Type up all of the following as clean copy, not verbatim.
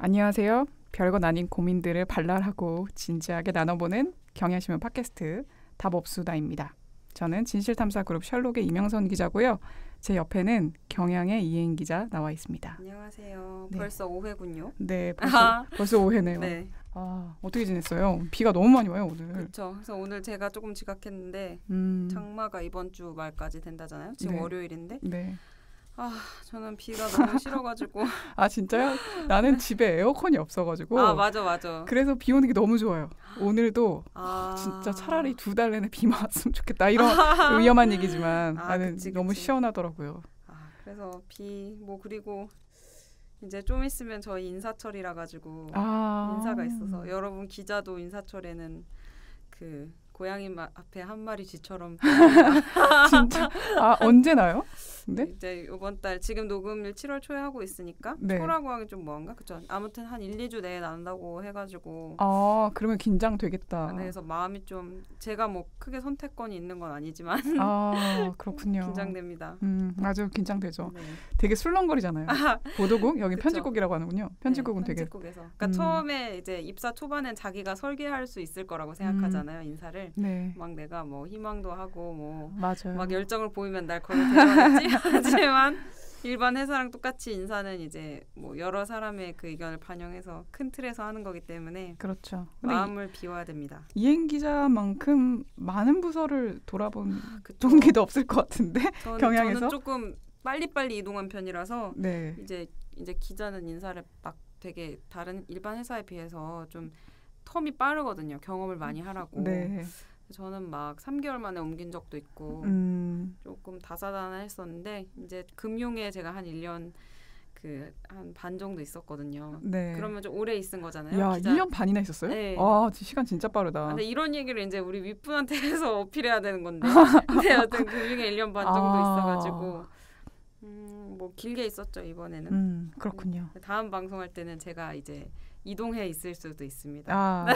안녕하세요. 별것 아닌 고민들을 발랄하고 진지하게 나눠보는 경향신문 팟캐스트 답없수다입니다. 저는 진실탐사그룹 셜록의 이명선 기자고요. 제 옆에는 경향의 이혜인 기자 나와 있습니다. 안녕하세요. 네. 벌써 5회군요. 네, 벌써 5회네요. 네. 어떻게 지냈어요? 비가 너무 많이 와요, 오늘. 그렇죠. 그래서 오늘 제가 조금 지각했는데 장마가 이번 주 말까지 된다잖아요. 지금 네. 월요일인데. 네. 저는 비가 너무 싫어가지고. 아, 진짜요? 나는 집에 에어컨이 없어가지고. 맞아. 그래서 비 오는 게 너무 좋아요. 오늘도 진짜 차라리 2달 내내 비만 왔으면 좋겠다. 이런 위험한 얘기지만 나는 그치. 너무 시원하더라고요. 그래서 그리고 이제 좀 있으면 저희 인사철이라 가지고 인사가 있어서 여러분 기자도 인사철에는 그 고양이 앞에 한 마리 쥐처럼 진짜 언제 나요? 근데 이제 이번 달 지금 녹음일 7월 초에 하고 있으니까 네. 초라고 하기 좀 뭐한가 그쵸? 아무튼 한 1, 2주 내에 난다고 해가지고 그러면 긴장되겠다. 그래서 마음이 좀 제가 뭐 크게 선택권이 있는 건 아니지만 그렇군요. 긴장됩니다. 아주 긴장되죠. 네. 되게 술렁거리잖아요. 보도국 여기 그쵸. 편집국이라고 하는군요. 편집국은 네, 되게 편집국에서 그러니까 처음에 이제 입사 초반엔 자기가 설계할 수 있을 거라고 생각하잖아요. 인사를 네. 막 내가 뭐 희망도 하고 뭐 맞아요. 막 열정을 보이면 날 거기 데려가겠지 하지만 일반 회사랑 똑같이 인사는 이제 뭐 여러 사람의 그 의견을 반영해서 큰 틀에서 하는 거기 때문에 그렇죠. 마음을 비워야 됩니다. 이행 기자만큼 많은 부서를 돌아본 그쵸. 동기도 없을 것 같은데 경향에서 저는 조금 빨리빨리 이동한 편이라서 네. 이제 기자는 인사를 막 되게 다른 일반 회사에 비해서 좀 텀이 빠르거든요. 경험을 많이 하라고. 네. 저는 막 3개월 만에 옮긴 적도 있고 조금 다사다난했었는데 이제 금융에 제가 한 1년 한 반 정도 있었거든요. 네. 그러면 좀 오래 있은 거잖아요. 야, 1년 반이나 있었어요? 네. 시간 진짜 빠르다. 근데 이런 얘기를 이제 우리 윗분한테 해서 어필해야 되는 건데 근데 여튼 금융에 1년 반 정도 있어가지고 뭐 길게 있었죠 이번에는. 그렇군요. 다음 방송할 때는 제가 이제 이동해 있을 수도 있습니다. 네.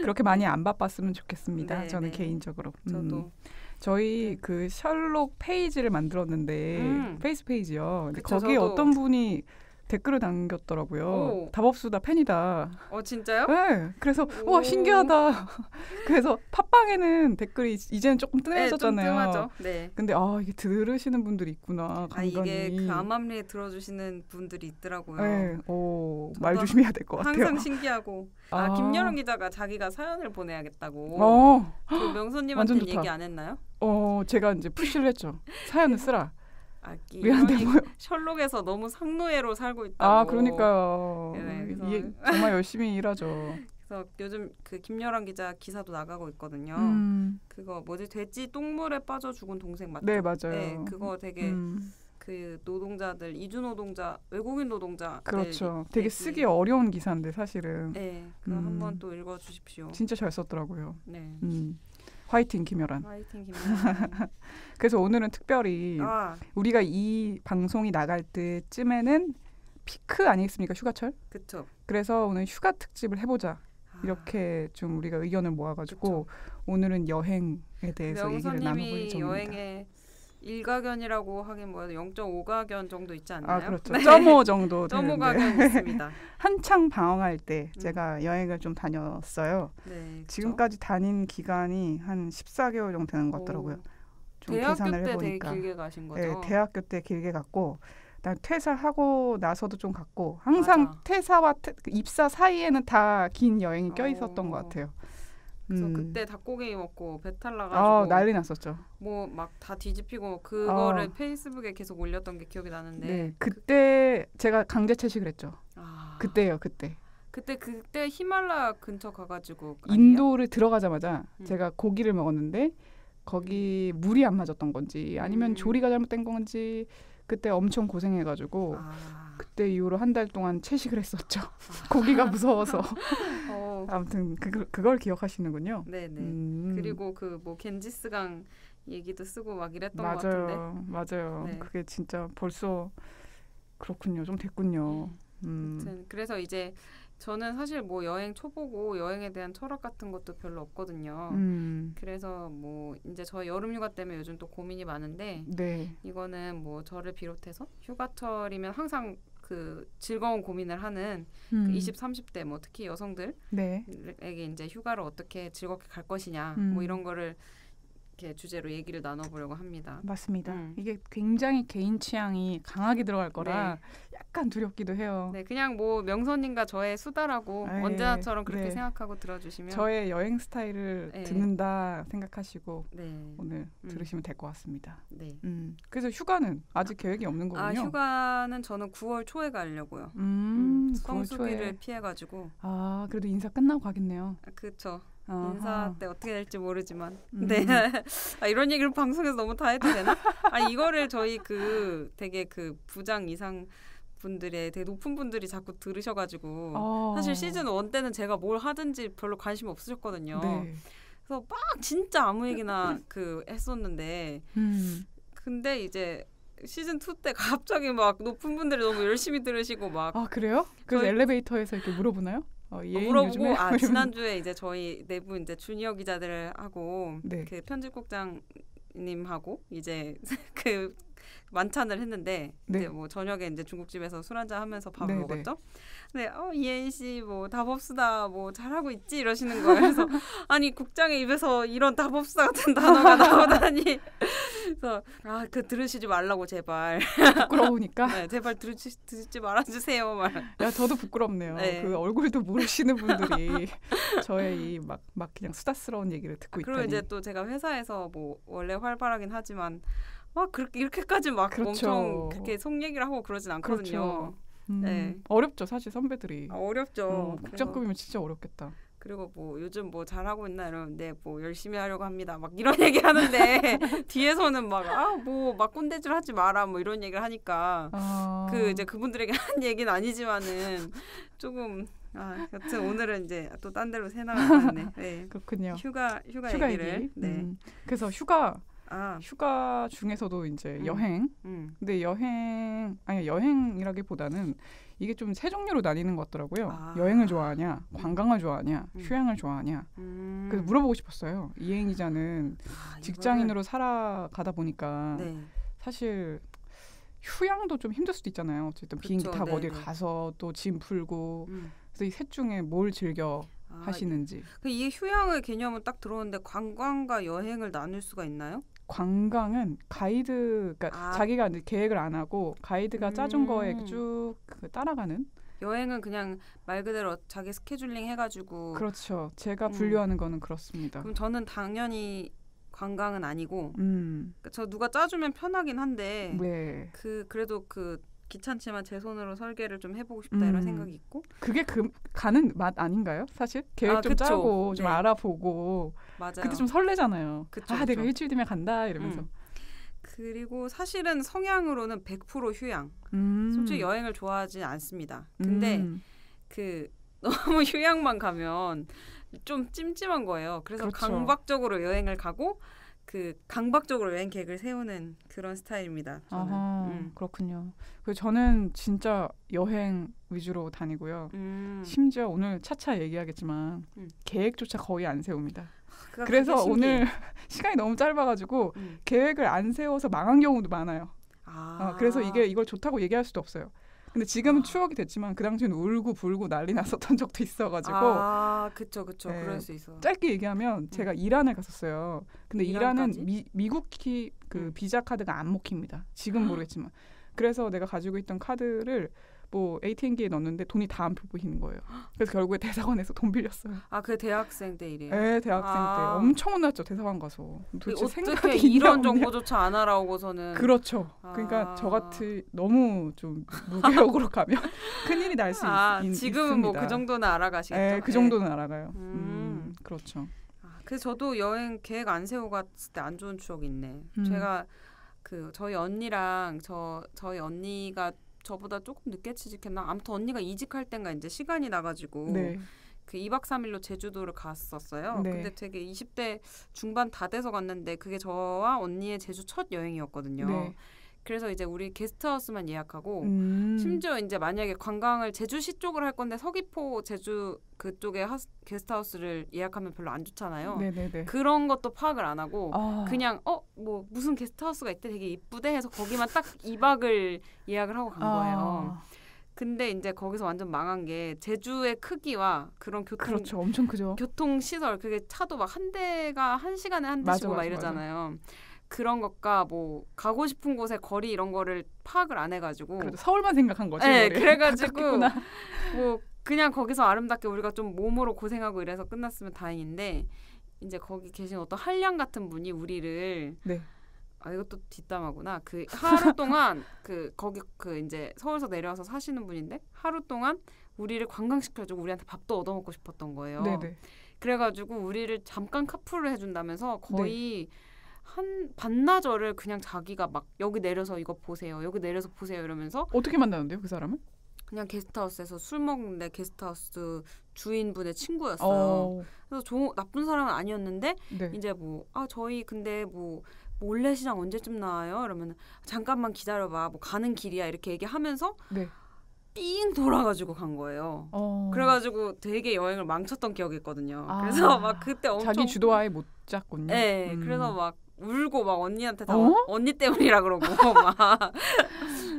그렇게 많이 안 바빴으면 좋겠습니다. 네, 저는 네. 개인적으로. 저도 저희 그 셜록 페이지를 만들었는데 페이스 페이지요. 근데 그쵸, 거기에 저도. 어떤 분이 댓글을 남겼더라고요. 오. 답없수다 팬이다. 진짜요? 네. 그래서 오. 와 신기하다. 그래서 팟빵에는 댓글이 이제는 조금 뜸해졌잖아요. 네, 좀 뜸하죠. 네. 근데 이게 들으시는 분들이 있구나. 간간히. 이게 그 암암리에 들어주시는 분들이 있더라고요. 네. 말 조심해야 될 것 같아요. 항상 신기하고 김여름 기자가 자기가 사연을 보내야겠다고 그 완전 명선님한테 좋다. 얘기 안 했나요? 제가 이제 푸시를 했죠. 사연을 쓰라. 미안한데 셜록에서 너무 상노예로 살고 있다고. 그러니까요. 네, 이게 정말 열심히 일하죠. 그래서 요즘 그 김여랑 기자 기사도 나가고 있거든요. 그거 뭐지 돼지 똥물에 빠져 죽은 동생 맞죠? 네, 맞아요. 네, 그거 되게 그 노동자들 이주 노동자 외국인 노동자 그렇죠. 되게 쓰기 어려운 기사인데 사실은. 네, 그거 한번 또 읽어주십시오. 진짜 잘 썼더라고요. 네. 화이팅 김여란. 화이팅 김여란. 그래서 오늘은 특별히 우리가 이 방송이 나갈 때쯤에는 피크 아니겠습니까? 휴가철? 그렇죠. 그래서 오늘 휴가 특집을 해보자. 이렇게 좀 우리가 의견을 모아가지고 그쵸. 오늘은 여행에 대해서 얘기를 나눠볼 정도입니다. 여행에 일가견이라고 하긴 뭐해도 0.5가견 정도 있지 않나요? 그렇죠. 0.5 정도 되는데. 0.5가견 있습니다. 한창 방황할 때 제가 여행을 좀 다녔어요. 네, 지금까지 다닌 기간이 한 14개월 정도 되는 것 같더라고요. 좀 계산을 대학교 때 해보니까. 되게 길게 가신 거죠? 네, 대학교 때 길게 갔고 난 퇴사하고 나서도 좀 갔고 항상 퇴사와 입사 사이에는 다 긴 여행이 껴있었던 것 같아요. 그래서 그때 닭고기 먹고 배탈 나가지고 난리 났었죠. 뭐 막 다 뒤집히고 그거를 페이스북에 계속 올렸던 게 기억이 나는데. 네, 그때 제가 강제 채식을 했죠. 그때요, 그때. 그때 히말라야 근처 가가지고 인도를 들어가자마자 제가 고기를 먹었는데 거기 물이 안 맞았던 건지 아니면 조리가 잘못된 건지 그때 엄청 고생해가지고 그때 이후로 한 달 동안 채식을 했었죠. 고기가 무서워서. 아무튼 그걸 기억하시는군요. 네네. 그리고 그 뭐 겐지스강 얘기도 쓰고 막 이랬던 것 같은데. 맞아요. 네. 그게 진짜 벌써 그렇군요. 좀 됐군요. 아무튼 그래서 이제 저는 사실 뭐 여행 초보고 여행에 대한 철학 같은 것도 별로 없거든요. 그래서 뭐 이제 저 여름휴가 때문에 요즘 또 고민이 많은데 네. 이거는 뭐 저를 비롯해서 휴가철이면 항상 그 즐거운 고민을 하는 그 20, 30대 뭐 특히 여성들에게 이제 휴가를 어떻게 즐겁게 갈 것이냐 뭐 이런 거를 이렇게 주제로 얘기를 나눠보려고 합니다. 맞습니다. 이게 굉장히 개인 취향이 강하게 들어갈 거라 약간 두렵기도 해요. 네, 그냥 뭐 명선님과 저의 수다라고 언제나처럼 그렇게 생각하고 들어주시면 저의 여행 스타일을 듣는다 생각하시고 오늘 들으시면 될 것 같습니다. 네. 그래서 휴가는 아직 계획이 없는 거군요. 휴가는 저는 9월 초에 가려고요. 성수기를 피해가지고. 그래도 인사 끝나고 가겠네요. 그렇죠. 인사 때 어떻게 될지 모르지만 네. 이런 얘기를 방송에서 너무 다 해도 되나? 이거를 저희 그 되게 그 부장 이상 분들의 되게 높은 분들이 자꾸 들으셔가지고 사실 시즌 1 때는 제가 뭘 하든지 별로 관심 없으셨거든요. 그래서 막 진짜 아무 얘기나 그 했었는데 근데 이제 시즌 2 때 갑자기 막 높은 분들이 너무 열심히 들으시고 막 그래요? 그래서 엘리베이터에서 이렇게 물어보나요? 물어보고 지난주에 이제 저희 내부 이제 주니어 기자들을 하고 그 편집국장님하고 이제 그 만찬을 했는데 이제 뭐 저녁에 이제 중국집에서 술 한잔 하면서 밥을 먹었죠. 근데 이혜인 씨 뭐 답업수다 뭐 잘하고 있지 이러시는 거예요. 그래서 아니 국장의 입에서 이런 답업수다 같은 단어가 나오다니. 그래서 그 들으시지 말라고 제발. 부끄러우니까. 네, 제발 듣지 말아주세요. 말. 야 저도 부끄럽네요. 그 얼굴도 모르시는 분들이 저의 이 막 그냥 수다스러운 얘기를 듣고 있다니. 그리고 이제 또 제가 회사에서 뭐 원래 활발하긴 하지만 그렇게 이렇게까지 막 엄청 그렇게 속 얘기를 하고 그러진 않거든요. 네. 어렵죠 사실 선배들이. 어렵죠. 국장급이면 진짜 어렵겠다. 그리고 뭐 요즘 뭐 잘하고 있나 이러는데 뭐 열심히 하려고 합니다. 막 이런 얘기 하는데 뒤에서는 막 꼰대질 하지 마라 뭐 이런 얘기를 하니까 그 이제 그분들에게 한 얘기는 아니지만은 조금 여튼 오늘은 이제 또 딴 데로 새 나가네. 네. 그렇군요. 휴가 얘기를. 네. 그래서 휴가 중에서도 이제 여행. 근데 여행이라기보다는 이게 좀 세 종류로 나뉘는 것 같더라고요. 여행을 좋아하냐, 관광을 좋아하냐, 휴양을 좋아하냐. 그래서 물어보고 싶었어요. 이혜인 기자는 직장인으로 살아가다 보니까 사실 휴양도 좀 힘들 수도 있잖아요. 어쨌든 비행기 타고 어디 가서 또 짐 풀고. 그래서 이 셋 중에 뭘 즐겨 하시는지. 이게 휴양의 개념은 딱 들어오는데 관광과 여행을 나눌 수가 있나요? 관광은 가이드, 그러니까 자기가 계획을 안 하고 가이드가 짜준 거에 쭉 따라가는. 여행은 그냥 말 그대로 자기 스케줄링 해가지고. 그렇죠. 제가 분류하는 거는 그렇습니다. 그럼 저는 당연히 관광은 아니고. 그러니까 저 누가 짜주면 편하긴 한데. 그래도 귀찮지만 제 손으로 설계를 좀 해보고 싶다 이런 생각이 있고. 그게 가는 맛 아닌가요? 사실 계획 좀 짜고 좀 알아보고. 맞아요. 그때 좀 설레잖아요. 그쵸. 내가 일주일 뒤면 간다 이러면서. 그리고 사실은 성향으로는 100% 휴양. 솔직히 여행을 좋아하지 않습니다. 근데 너무 휴양만 가면 좀 찜찜한 거예요. 그래서 강박적으로 여행을 가고 강박적으로 여행 계획을 세우는 그런 스타일입니다. 저는. 그렇군요. 그래서 저는 진짜 여행 위주로 다니고요. 심지어 오늘 차차 얘기하겠지만 계획조차 거의 안 세웁니다. 그래서 오늘 시간이 너무 짧아가지고 계획을 안 세워서 망한 경우도 많아요. 그래서 이걸 좋다고 얘기할 수도 없어요. 근데 지금은 추억이 됐지만 그 당시에는 울고 불고 난리 났었던 적도 있어가지고. 그쵸. 그럴 수 있어. 짧게 얘기하면 제가 이란을 갔었어요. 근데 이란은 미국이 비자 카드가 안 먹힙니다. 지금 모르겠지만. 그래서 내가 가지고 있던 카드를 뭐 ATM기에 넣었는데 돈이 다 안 뽑히는 거예요. 그래서 결국에 대사관에서 돈 빌렸어요. 그게 대학생 때 일이에요? 네, 대학생 때 엄청 혼났죠. 대사관 가서. 어떻게 이런 정보조차 안 알아오고서는. 그렇죠. 그러니까 저같이 너무 좀 무계획으로 가면 큰일이 날 수 있습니다. 지금은 뭐 그 정도는 알아가시겠죠? 네, 그 정도는 알아가요. 그렇죠. 그래서 저도 여행 계획 안 세우고 갔을 때 안 좋은 추억이 있네. 제가 저희 언니랑 저희 언니가 저보다 조금 늦게 취직했나? 아무튼 언니가 이직할 땐가 이제 시간이 나가지고 2박 3일로 제주도를 갔었어요. 근데 되게 20대 중반 다 돼서 갔는데 그게 저와 언니의 제주 첫 여행이었거든요. 그래서 이제 우리 게스트하우스만 예약하고 심지어 이제 만약에 관광을 제주시 쪽으로 할 건데 서귀포 제주 그쪽에 게스트하우스를 예약하면 별로 안 좋잖아요. 그런 것도 파악을 안 하고 그냥 뭐 무슨 게스트하우스가 있대 되게 이쁘대 해서 거기만 딱 2박을 예약을 하고 간 거예요. 근데 이제 거기서 완전 망한 게 제주의 크기와 그런 그렇죠. 엄청 크죠. 교통 시설 그게 차도 막 한 대가 한 시간에 한 대씩 막 이러잖아요. 맞아. 그런 것과 뭐 가고 싶은 곳의 거리 이런 거를 파악을 안 해가지고 그래도 서울만 생각한 거지. 네, 그래가지고 뭐 그냥 거기서 아름답게 우리가 좀 몸으로 고생하고 이래서 끝났으면 다행인데 이제 거기 계신 어떤 한량 같은 분이 우리를 네. 아 이것도 뒷담화구나. 그 하루 동안 그 거기 그 이제 서울에서 내려와서 사시는 분인데 하루 동안 우리를 관광시켜주고 우리한테 밥도 얻어먹고 싶었던 거예요. 네네. 그래가지고 우리를 잠깐 카풀을 해준다면서 거의 한 반나절을 그냥 자기가 막 여기 내려서 이거 보세요. 여기 내려서 보세요 이러면서 어떻게 만나는데요 그 사람은? 그냥 게스트하우스에서 술 먹는데 게스트하우스 주인분의 친구였어요. 그래서 나쁜 사람은 아니었는데 네. 이제 뭐 저희 근데 뭐 모래시장 언제쯤 나와요? 이러면 잠깐만 기다려봐. 뭐 가는 길이야 이렇게 얘기하면서 네. 삥 돌아가지고 간 거예요. 그래가지고 되게 여행을 망쳤던 기억이 있거든요. 그래서 막 그때 엄청 자기 주도 아예 못 짰군요. 네, 그래서 막 울고 막 언니한테 다 언니 때문이라 그러고 막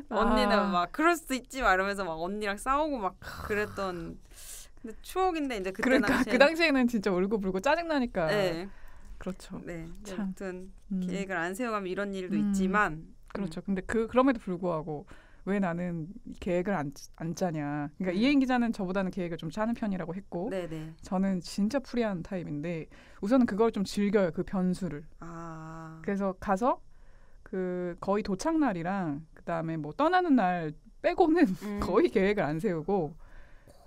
언니는 막 그럴 수도 있지 막 이러면서 막 언니랑 싸우고 막 그랬던 근데 추억인데 이제 그때 그러니까 그 당시에는 진짜 울고 불고 짜증 나니까. 네. 그렇죠. 네. 아무튼 계획을 안 세워가면 이런 일도 있지만 그렇죠. 근데 그럼에도 불구하고 왜 나는 계획을 안 짜냐. 그러니까 이혜인 기자는 저보다는 계획을 좀 짜는 편이라고 했고 네네. 저는 진짜 프리한 타입인데 우선은 그걸 좀 즐겨요. 그 변수를. 그래서 가서 그 거의 도착 날이랑 그다음에 뭐 떠나는 날 빼고는 거의 계획을 안 세우고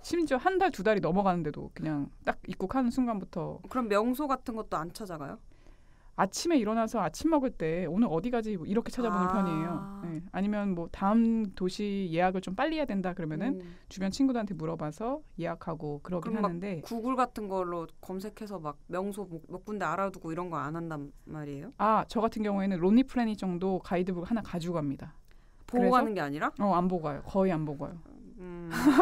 심지어 한 달, 두 달이 넘어가는데도 그냥 딱 입국하는 순간부터. 그럼 명소 같은 것도 안 찾아가요? 아침에 일어나서 아침 먹을 때 오늘 어디 가지 이렇게 찾아보는 편이에요. 네. 아니면 뭐 다음 도시 예약을 좀 빨리 해야 된다 그러면은 주변 친구들한테 물어봐서 예약하고 그러긴 하는데. 막 구글 같은 걸로 검색해서 막 명소 몇 군데 알아두고 이런 거 안 한단 말이에요? 저 같은 경우에는 론리 프레니 정도 가이드북 하나 가지고 갑니다. 보고 가는 게 아니라? 안 보고 가요. 거의 안 보고 가요.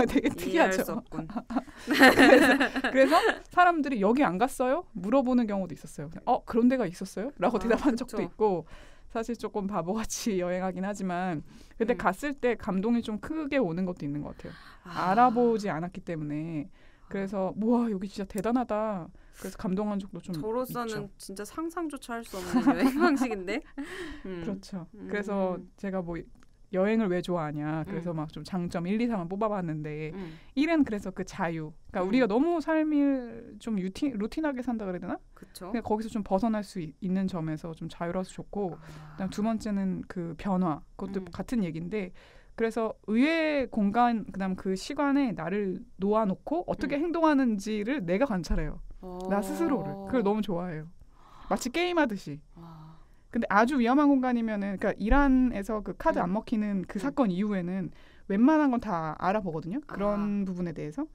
되게 특이하죠. 이해할 수 없군. 그래서 사람들이 여기 안 갔어요? 물어보는 경우도 있었어요. 그런 데가 있었어요? 라고 대답한 적도 있고 사실 조금 바보같이 여행하긴 하지만 근데 갔을 때 감동이 좀 크게 오는 것도 있는 것 같아요. 알아보지 않았기 때문에 그래서 우와 여기 진짜 대단하다. 그래서 감동한 적도 좀 저로서는 있죠. 진짜 상상조차 할 수 없는 여행 방식인데 그렇죠. 그래서 제가 뭐 여행을 왜 좋아하냐. 그래서 막 좀 장점 1, 2, 3만 뽑아봤는데 1은 그래서 그 자유. 그러니까 우리가 너무 삶을 좀 루틴하게 산다 그래야 되나? 그쵸. 그러니까 거기서 좀 벗어날 수 있는 점에서 좀 자유로워서 좋고 그다음 두 번째는 그 변화. 그것도 같은 얘기인데 그래서 의외의 공간 그다음 그 시간에 나를 놓아놓고 어떻게 행동하는지를 내가 관찰해요. 나 스스로를. 그걸 너무 좋아해요. 마치 게임하듯이. 근데 아주 위험한 공간이면은 그러니까 이란에서 그 카드 안 먹히는 그 사건 이후에는 웬만한 건 다 알아보거든요. 그런 부분에 대해서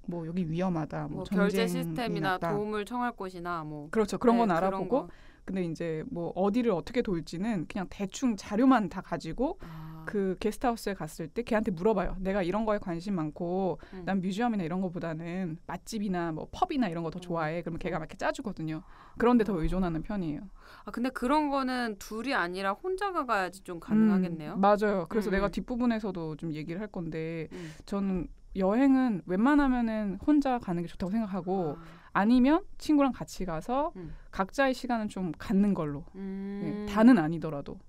뭐 여기 위험하다, 뭐 결제 시스템이나 났다. 도움을 청할 곳이나 뭐 그렇죠. 그런 건 알아보고 근데 이제 뭐 어디를 어떻게 돌지는 그냥 대충 자료만 다 가지고 그 게스트하우스에 갔을 때 걔한테 물어봐요. 내가 이런 거에 관심 많고 난 뮤지엄이나 이런 거보다는 맛집이나 뭐 펍이나 이런 거 더 좋아해. 그러면 걔가 막 이렇게 짜주거든요. 그런데 더 의존하는 편이에요. 근데 그런 거는 둘이 아니라 혼자 가야지 좀 가능하겠네요. 맞아요. 그래서 내가 뒷부분에서도 좀 얘기를 할 건데 저는 여행은 웬만하면은 혼자 가는 게 좋다고 생각하고 아니면 친구랑 같이 가서 각자의 시간은 좀 갖는 걸로 네, 다는 아니더라도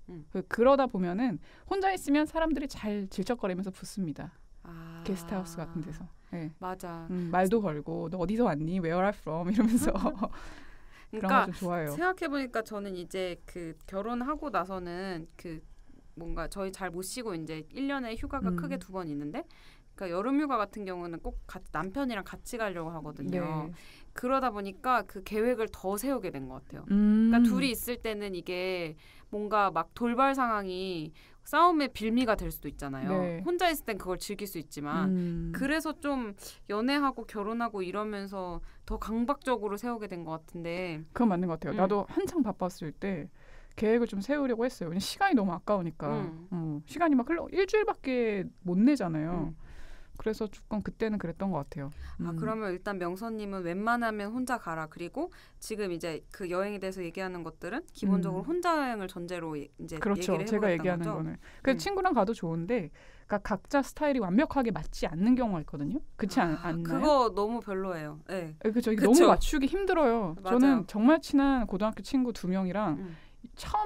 그러다 보면은 혼자 있으면 사람들이 잘 질척거리면서 붙습니다. 게스트하우스 같은 데서 네. 맞아. 말도 걸고 너 어디서 왔니? Where are you from? 이러면서 그런 거 좀 좋아해요. 생각해보니까 저는 이제 그 결혼하고 나서는 그 뭔가 저희 잘 못 쉬고 이제 1년에 휴가가 크게 2번 있는데 그러니까 여름 휴가 같은 경우는 꼭 남편이랑 같이 가려고 하거든요. 네. 그러다 보니까 그 계획을 더 세우게 된 것 같아요. 그러니까 둘이 있을 때는 이게 뭔가 막 돌발 상황이 싸움의 빌미가 될 수도 있잖아요. 네. 혼자 있을 땐 그걸 즐길 수 있지만 그래서 좀 연애하고 결혼하고 이러면서 더 강박적으로 세우게 된 것 같은데 그건 맞는 것 같아요. 나도 한창 바빴을 때 계획을 좀 세우려고 했어요. 왜냐면 시간이 너무 아까우니까 시간이 막 흘러 일주일밖에 못 내잖아요. 그래서 조금 그때는 그랬던 것 같아요. 아 그러면 일단 명선님은 웬만하면 혼자 가라. 그리고 지금 이제 그 여행에 대해서 얘기하는 것들은 기본적으로 혼자 여행을 전제로 이제 그렇죠. 얘기를 제가 해보겠다는 얘기하는 거죠? 거는. 그래서 친구랑 가도 좋은데 그러니까 각자 스타일이 완벽하게 맞지 않는 경우가 있거든요. 그렇지 않나요? 그거 너무 별로예요. 네. 그렇죠. 너무 맞추기 힘들어요. 맞아요. 저는 정말 친한 고등학교 친구 2명이랑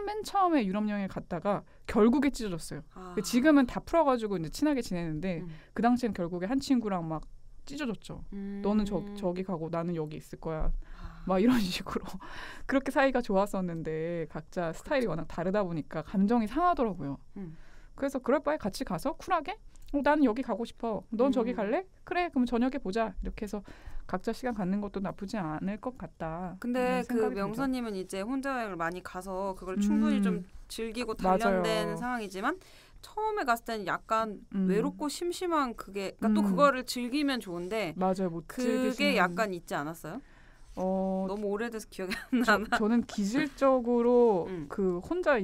맨 처음에 유럽 여행을 갔다가 결국에 찢어졌어요. 지금은 다 풀어가지고 이제 친하게 지내는데 그 당시엔 결국에 한 친구랑 막 찢어졌죠. 너는 저기 가고 나는 여기 있을 거야. 막 이런 식으로 그렇게 사이가 좋았었는데 각자 스타일이 워낙 다르다 보니까 감정이 상하더라고요. 그래서 그럴 바에 같이 가서 쿨하게 나는 여기 가고 싶어. 넌 저기 갈래? 그래 그럼 저녁에 보자. 이렇게 해서 각자 시간 갖는 것도 나쁘지 않을 것 같다. 근데 그 명선님은 이제 혼자 여행을 많이 가서 그걸 충분히 좀 즐기고 단련된 맞아요. 상황이지만 처음에 갔을 때는 약간 외롭고 심심한 그게 그러니까 또 그거를 즐기면 좋은데 맞아요. 못 그게 즐기시는... 약간 있지 않았어요? 너무 오래돼서 기억이 안 나나? 저는 기질적으로 그 혼자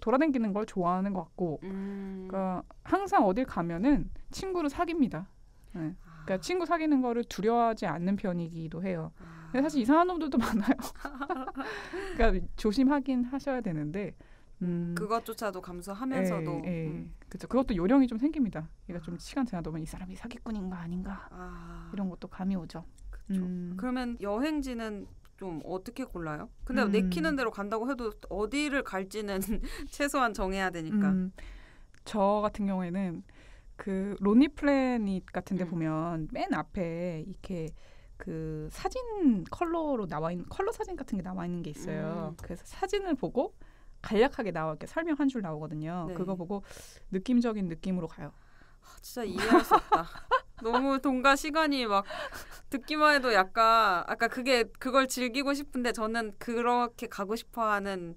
돌아다니는 걸 좋아하는 것 같고 그러니까 항상 어딜 가면은 친구를 사귀입니다. 네. 그러니까 친구 사귀는 거를 두려워하지 않는 편이기도 해요. 근데 사실 이상한 놈들도 많아요. 그러니까 조심하긴 하셔야 되는데 그것조차도 감수하면서도 그렇죠. 그것도 요령이 좀 생깁니다. 그러니까 좀 시간 지나다 보면 이 사람이 사기꾼인가 아닌가 이런 것도 감이 오죠. 그렇죠. 그러면 여행지는 좀 어떻게 골라요? 근데 내키는 대로 간다고 해도 어디를 갈지는 최소한 정해야 되니까. 저 같은 경우에는 그 로니 플래닛 같은데 보면 맨 앞에 이렇게 그 사진 컬러로 나와 있는 컬러 사진 같은 게 나와 있는 게 있어요. 그래서 사진을 보고 간략하게 이렇게 설명 한 줄 나오거든요. 네. 그거 보고 느낌적인 느낌으로 가요. 진짜 이해할 수 없다. 너무 돈과 시간이 막 듣기만 해도 약간 아까 그걸 즐기고 싶은데 저는 그렇게 가고 싶어하는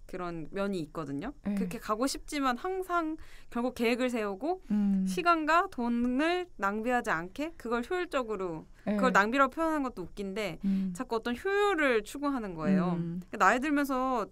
그런 면이 있거든요. 그렇게 가고 싶지만 항상 결국 계획을 세우고 시간과 돈을 낭비하지 않게 그걸 효율적으로 그걸 낭비라고 표현하는 것도 웃긴데 자꾸 어떤 효율을 추구하는 거예요. 나이 들면서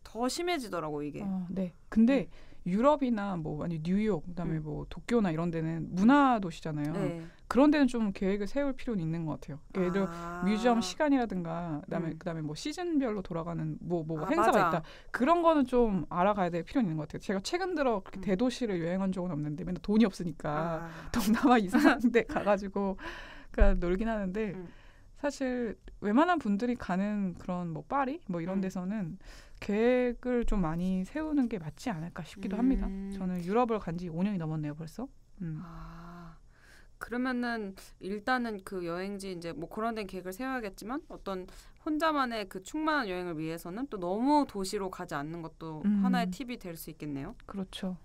더 심해지더라고 이게. 네. 근데 유럽이나 뭐 아니 뉴욕 그다음에 뭐 도쿄나 이런 데는 문화 도시잖아요. 네. 그런 데는 좀 계획을 세울 필요는 있는 것 같아요. 예를 들어 뮤지엄 시간이라든가 그다음에 뭐 시즌별로 돌아가는 뭐 행사가 맞아. 있다. 그런 거는 좀 알아가야 될 필요는 있는 것 같아요. 제가 최근 들어 그렇게 대도시를 여행한 적은 없는데 맨날 돈이 없으니까 동남아 이상한 데 가가지고 그러니까 놀긴 하는데 사실 웬만한 분들이 가는 그런 뭐 파리 뭐 이런 데서는 계획을 좀 많이 세우는 게 맞지 않을까 싶기도 합니다. 저는 유럽을 간 지 5년이 넘었네요, 벌써. 그러면은 일단은 그 여행지 이제 뭐 그런 데는 계획을 세워야겠지만 어떤 혼자만의 그 충만한 여행을 위해서는 또 너무 도시로 가지 않는 것도 하나의 팁이 될 수 있겠네요. 그렇죠.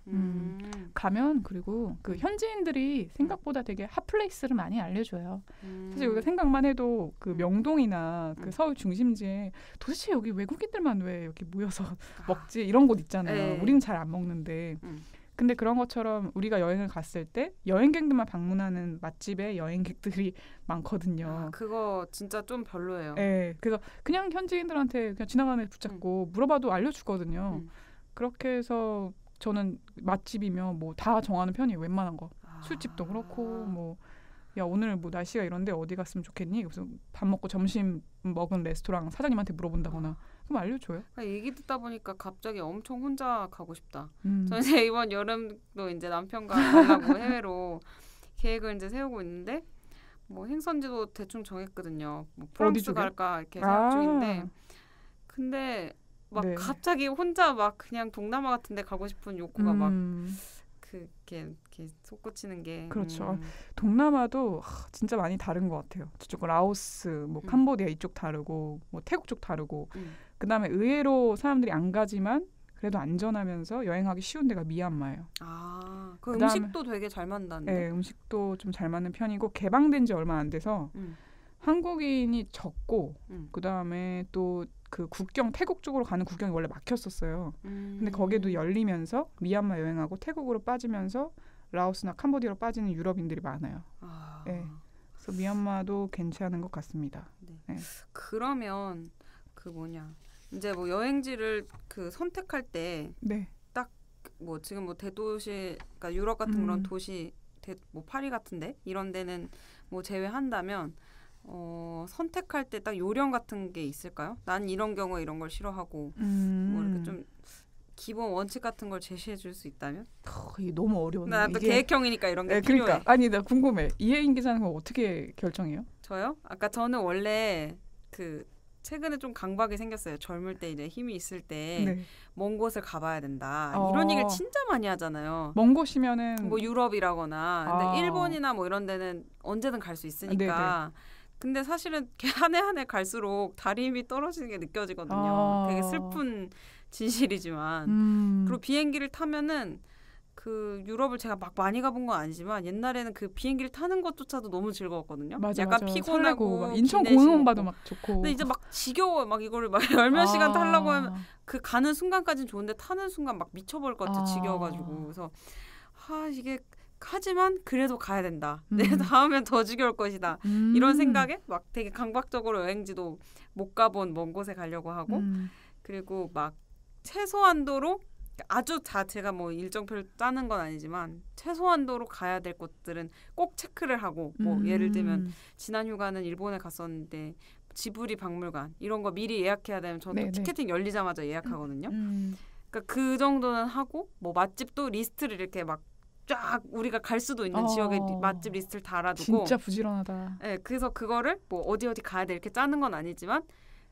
가면 그리고 그 현지인들이 생각보다 되게 핫플레이스를 많이 알려줘요. 사실 우리가 생각만 해도 그 명동이나 그 서울 중심지에 도대체 여기 외국인들만 왜 여기 모여서 먹지 이런 곳 있잖아요. 우리는 잘 안 먹는데. 근데 그런 것처럼 우리가 여행을 갔을 때 여행객들만 방문하는 맛집에 여행객들이 많거든요. 그거 진짜 좀 별로예요. 네, 그래서 그냥 현지인들한테 그냥 지나가는 애 붙잡고 물어봐도 알려주거든요. 그렇게 해서 저는 맛집이면 뭐 다 정하는 편이에요. 웬만한 거. 술집도 그렇고 뭐 야 오늘 뭐 날씨가 이런데 어디 갔으면 좋겠니? 그래서 밥 먹고 점심 먹은 레스토랑 사장님한테 물어본다거나 그럼 알려줘요. 얘기 듣다 보니까 갑자기 엄청 혼자 가고 싶다. 저는 이제 이번 여름도 이제 남편과 가려고 해외로 계획을 이제 세우고 있는데 뭐 행선지도 대충 정했거든요. 뭐 프랑스 갈까 이렇게 생각 중인데 근데 막 갑자기 혼자 막 그냥 동남아 같은 데 가고 싶은 욕구가 막 이렇게 솟구치는 게 그렇죠. 동남아도 진짜 많이 다른 것 같아요. 저쪽 라오스, 뭐 캄보디아 이쪽 다르고 뭐 태국 쪽 다르고 그다음에 의외로 사람들이 안 가지만 그래도 안전하면서 여행하기 쉬운 데가 미얀마예요. 그 음식도 되게 잘 맞는다는데. 네, 음식도 좀 잘 맞는 편이고 개방된 지 얼마 안 돼서 한국인이 적고 그다음에 또 그 국경 태국 쪽으로 가는 국경이 원래 막혔었어요. 근데 거기도 열리면서 미얀마 여행하고 태국으로 빠지면서 라오스나 캄보디아로 빠지는 유럽인들이 많아요. 네. 그래서 미얀마도 괜찮은 것 같습니다. 네. 그러면 그 이제 뭐 여행지를 그 선택할 때 딱 뭐 지금 뭐 대도시 그러니까 유럽 같은 그런 도시 뭐 파리 같은데 이런 데는 뭐 제외한다면 선택할 때 딱 요령 같은 게 있을까요? 난 이런 경우에 이런 걸 싫어하고 뭐 이렇게 좀 기본 원칙 같은 걸 제시해 줄 수 있다면? 이게 너무 어려운데. 나 또 계획형이니까 이런 게 필요해. 그러니까 아니 나 궁금해. 이해인 기자는 거 어떻게 결정해요? 저요? 아까 저는 원래 최근에 좀 강박이 생겼어요. 젊을 때 이제 힘이 있을 때 먼 곳을 가봐야 된다. 이런 얘기를 진짜 많이 하잖아요. 먼 곳이면은 뭐 유럽이라거나 근데 일본이나 뭐 이런 데는 언제든 갈 수 있으니까. 근데 사실은 한 해 한 해 갈수록 다리 힘이 떨어지는 게 느껴지거든요. 되게 슬픈 진실이지만 그리고 비행기를 타면은 유럽을 제가 막 많이 가본 건 아니지만 옛날에는 그 비행기를 타는 것조차도 너무 즐거웠거든요. 약간 피곤하고 막 인천 공항 봐도 막 좋고. 근데 이제 막 지겨워. 막 이거를 막 10몇 시간 타려고 하면 가는 순간까지는 좋은데 타는 순간 막 미쳐버릴 것 같아. 지겨워가지고. 그래서 이게 하지만 그래도 가야 된다. 내 다음엔 더 지겨울 것이다. 이런 생각에 막 되게 강박적으로 여행지도 못 가본 먼 곳에 가려고 하고 그리고 막 최소한도로 아주 다 제가 뭐 일정표를 짜는 건 아니지만 최소한도로 가야 될 곳들은 꼭 체크를 하고 뭐 예를 들면 지난 휴가는 일본에 갔었는데 지브리 박물관 이런 거 미리 예약해야 되면 저는 티켓팅 열리자마자 예약하거든요. 그러니까 그 정도는 하고 뭐 맛집도 리스트를 이렇게 막 쫙 우리가 갈 수도 있는 지역의 맛집 리스트를 달아두고 진짜 부지런하다. 네, 그래서 그거를 뭐 어디 가야 돼 이렇게 짜는 건 아니지만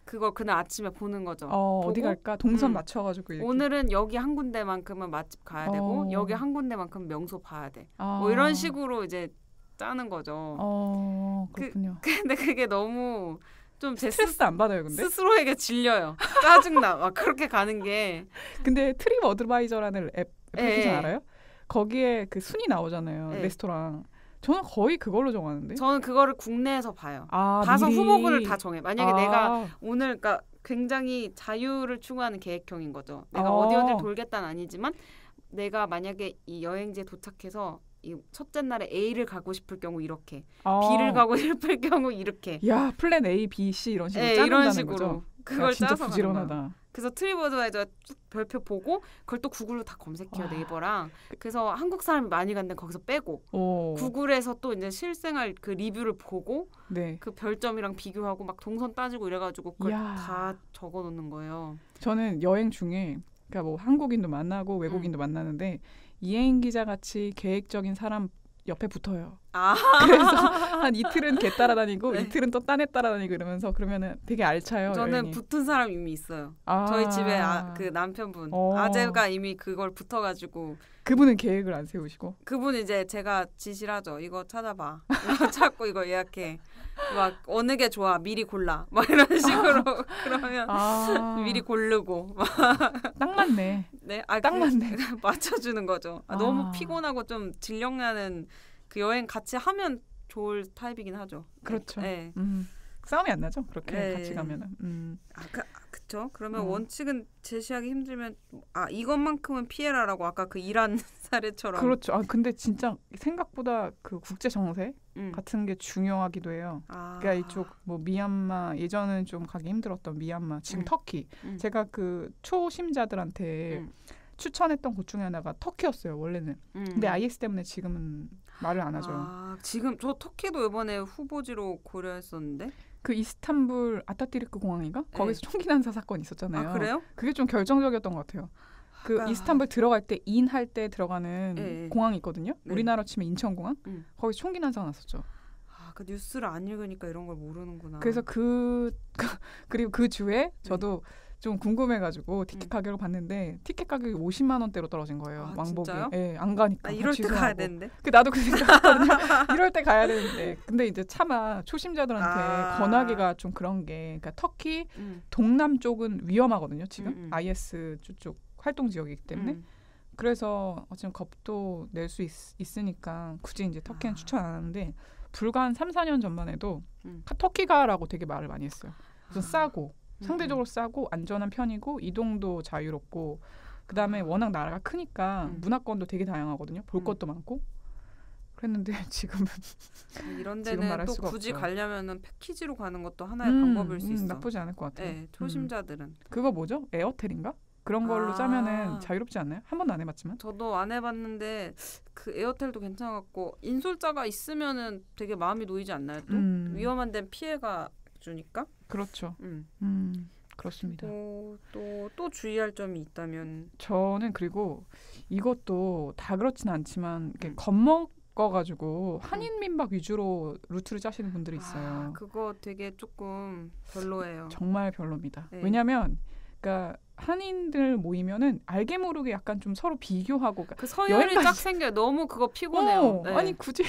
그걸 그날 아침에 보는 거죠. 어디 갈까? 동선 맞춰가지고 이렇게. 오늘은 여기 한 군데만큼은 맛집 가야 되고 여기 한 군데만큼 명소 봐야 돼. 뭐 이런 식으로 이제 짜는 거죠. 그렇군요. 근데 그게 너무 좀 스트레스 안 받아요, 근데? 스스로에게 질려요. 짜증나. 막 그렇게 가는 게. 근데 트립 어드바이저라는 애플리케이션 알아요? 거기에 그 순위 나오잖아요. 레스토랑. 저는 거의 그걸로 정하는데. 저는 그거를 국내에서 봐요. 봐서 미리. 후보군을 다 정해. 만약에 내가 오늘 그러니까 굉장히 자유를 추구하는 계획형인 거죠. 내가 어디를 돌겠다는 아니지만 내가 만약에 이 여행지에 도착해서 이 첫째 날에 A를 가고 싶을 경우 이렇게 B를 가고 싶을 경우 이렇게. 야, 플랜 A, B, C 이런 식으로 짜는다는 이런 식으로. 거죠. 그걸 진짜 짜서 부지런하다. 그래서 트립어드바이저 쭉 별표 보고 그걸 또 구글로 다 검색해요. 네이버랑. 그래서 한국 사람이 많이 갔는데 거기서 빼고 구글에서 또 이제 실생활 그 리뷰를 보고 그 별점이랑 비교하고 막 동선 따지고 이래가지고 그걸 다 적어놓는 거예요. 저는 여행 중에 그러니까 뭐 한국인도 만나고 외국인도 만나는데 이혜인 기자 같이 계획적인 사람 옆에 붙어요. 그래서 한 이틀은 걔 따라다니고 이틀은 또 딴 애 따라다니고 이러면서 그러면은 되게 알차요. 저는 여행이. 붙은 사람 이미 있어요. 저희 집에 그 남편분 아재가 이미 그걸 붙어가지고 그분은 계획을 안 세우시고 그분은 이제 제가 지시를 하죠. 이거 찾아봐. 이거 찾고 이거 예약해. 막 어느 게 좋아 미리 골라. 막 이런 식으로 그러면 미리 고르고 딱 맞네. 네, 딱 맞네. 맞춰주는 거죠. 너무 피곤하고 좀 질력나는 그 여행 같이 하면 좋을 타입이긴 하죠. 그렇죠. 네. 싸움이 안 나죠. 그렇게 같이 가면은. 그쵸. 그러면 원칙은 제시하기 힘들면 이것만큼은 피해라라고 아까 그 이란 사례처럼. 그렇죠. 근데 진짜 생각보다 그 국제 정세 같은 게 중요하기도 해요. 그러니까 이쪽 뭐 미얀마 예전은 좀 가기 힘들었던 미얀마 지금 터키. 제가 그 초심자들한테 추천했던 곳 중에 하나가 터키였어요. 원래는. 근데 IS 때문에 지금은 말을 안 하죠. 지금 저 터키도 이번에 후보지로 고려했었는데. 그 이스탄불 아타티르크 공항인가? 거기서 총기 난사 사건 있었잖아요. 그래요? 그게 좀 결정적이었던 것 같아요. 그 이스탄불 들어갈 때 인할 때 들어가는 공항이 있거든요. 우리나라 치면 인천공항. 거기서 총기 난사가 났었죠. 그 뉴스를 안 읽으니까 이런 걸 모르는구나. 그래서 그리고 그 주에 저도 좀 궁금해가지고 티켓 가격을 봤는데 티켓 가격이 50만 원대로 떨어진 거예요. 왕복이. 진짜요? 안 가니까. 이럴 때 가야 되는데. 나도 그 생각했거든요. 이럴 때 가야 되는데. 근데 이제 차마 초심자들한테 권하기가 좀 그런 게, 그러니까 터키 동남 쪽은 위험하거든요. 지금 IS 쪽 활동 지역이기 때문에. 그래서 어쨌든 겁도 낼 수 있으니까 굳이 이제 터키는 추천 안 하는데 불과 한 3-4년 전만 해도 터키 가라고 되게 말을 많이 했어요. 우선 싸고. 상대적으로 싸고 안전한 편이고 이동도 자유롭고 그다음에 워낙 나라가 크니까 문화권도 되게 다양하거든요. 볼 것도 많고 그랬는데 지금은 이런 데는 또 굳이 없죠. 가려면은 패키지로 가는 것도 하나의 방법일 수 있어. 나쁘지 않을 것 같아요. 네, 초심자들은 그거 뭐죠? 에어텔인가? 그런 걸로 짜면은 자유롭지 않나요? 한 번도 안 해봤지만. 저도 안 해봤는데 그 에어텔도 괜찮았고 인솔자가 있으면은 되게 마음이 놓이지 않나요? 또 위험한 데는 피해가 주니까. 그렇죠. 그렇습니다. 또 주의할 점이 있다면 저는 그리고 이것도 다 그렇진 않지만 겁먹어가지고 한인 민박 위주로 루트를 짜시는 분들이 있어요. 그거 되게 조금 별로예요. 정말 별로입니다. 네. 왜냐하면 그러니까 한인들 모이면은 알게 모르게 약간 좀 서로 비교하고 그 서열이 쫙 생겨요. 너무 그거 피곤해요. 네. 아니 굳이